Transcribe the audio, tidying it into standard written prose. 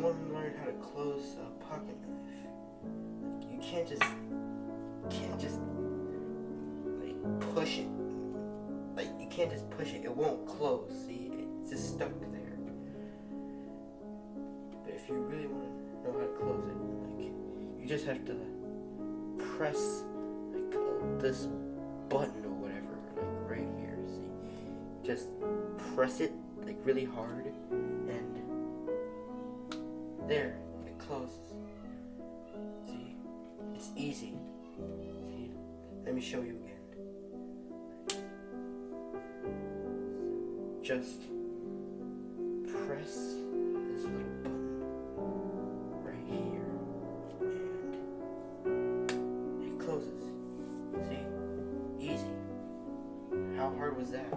want to learn how to close a pocket knife, you can't just like push it. Like you can't just push it. It won't close. See, it's just stuck there. But if you really want to know how to close it, like you just have to press like this button or whatever, like right here. See, just press it like really hard, and there it closes. See, it's easy. See, let me show you again. Just press this little button right here, and it closes. See? Easy. How hard was that?